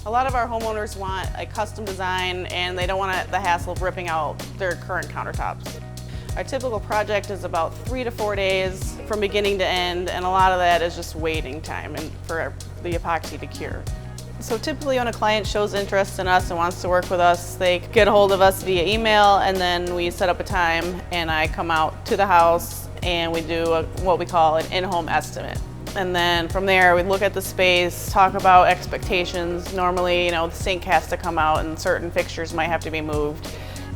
A lot of our homeowners want a custom design and they don't want the hassle of ripping out their current countertops. Our typical project is about 3 to 4 days from beginning to end, and a lot of that is just waiting time and for the epoxy to cure. So typically when a client shows interest in us and wants to work with us, they get a hold of us via email, and then we set up a time and I come out to the house and we do what we call an in-home estimate. And then from there we look at the space, talk about expectations. Normally, the sink has to come out and certain fixtures might have to be moved.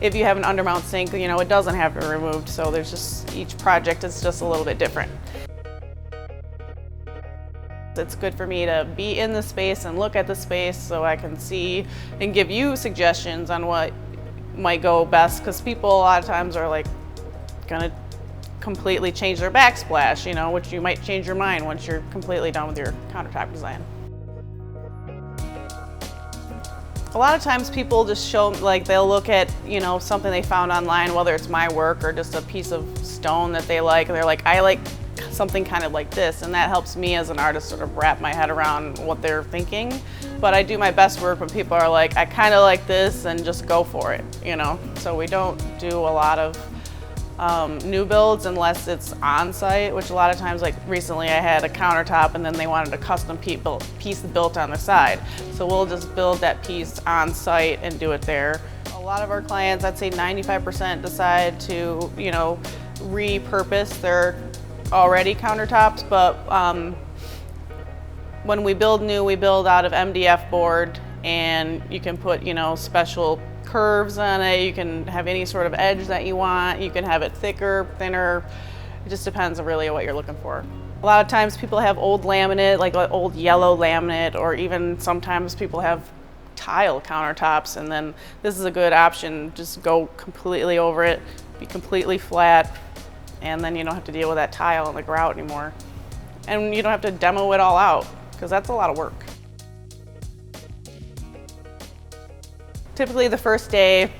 If you have an undermount sink, it doesn't have to be removed, so there's just, each project is just a little bit different. It's good for me to be in the space and look at the space so I can see and give you suggestions on what might go best, because people a lot of times are gonna completely change their backsplash, which you might change your mind once you're completely done with your countertop design. A lot of times people just show, they'll look at, something they found online, whether it's my work or just a piece of stone that they like, and they're like, I like something kind of like this, and that helps me as an artist sort of wrap my head around what they're thinking. But I do my best work when people are like, I kind of like this, and just go for it, So we don't do a lot of new builds unless it's on site, which a lot of times, recently I had a countertop and then they wanted a custom piece built on the side. So we'll just build that piece on site and do it there. A lot of our clients, I'd say 95%, decide to, repurpose their already countertops, but when we build new, we build out of MDF board, and you can put, special curves on it. You can have any sort of edge that you want. You can have it thicker, thinner. It just depends really on what you're looking for. A lot of times people have old laminate, like old yellow laminate, or even sometimes people have tile countertops, and then this is a good option. Just go completely over it, be completely flat, and then you don't have to deal with that tile and the grout anymore. And you don't have to demo it all out, because that's a lot of work. Typically the first day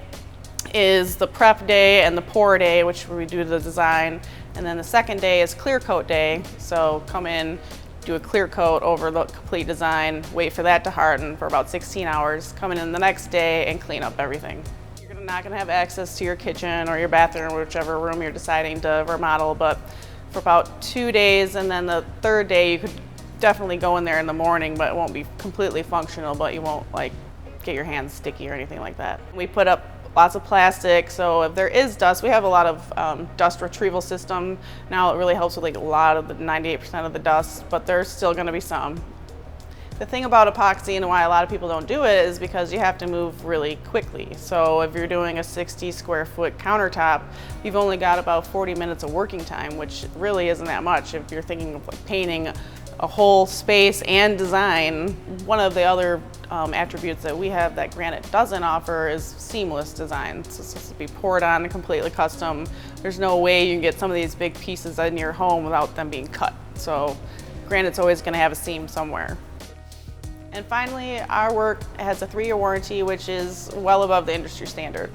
is the prep day and the pour day, which we do the design. And then the second day is clear coat day. So come in, do a clear coat over the complete design, wait for that to harden for about 16 hours, come in the next day and clean up everything. You're not gonna have access to your kitchen or your bathroom or whichever room you're deciding to remodel, but for about 2 days, and then the third day you could definitely go in there in the morning, but it won't be completely functional, but you won't get your hands sticky or anything like that. We put up lots of plastic, so if there is dust, we have a lot of dust retrieval system. Now it really helps with a lot of the 98% of the dust, but there's still gonna be some. The thing about epoxy and why a lot of people don't do it is because you have to move really quickly. So if you're doing a 60 square foot countertop, you've only got about 40 minutes of working time, which really isn't that much if you're thinking of painting a whole space and design. One of the other attributes that we have that granite doesn't offer is seamless design. So it's supposed to be poured on completely custom. There's no way you can get some of these big pieces in your home without them being cut. So granite's always going to have a seam somewhere. And finally, our work has a 3-year warranty, which is well above the industry standard.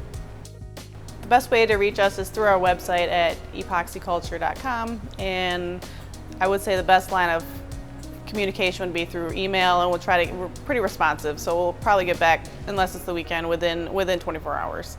The best way to reach us is through our website at epoxyculture.com, and I would say the best line of communication would be through email, and we're pretty responsive, so we'll probably get back, unless it's the weekend, within 24 hours.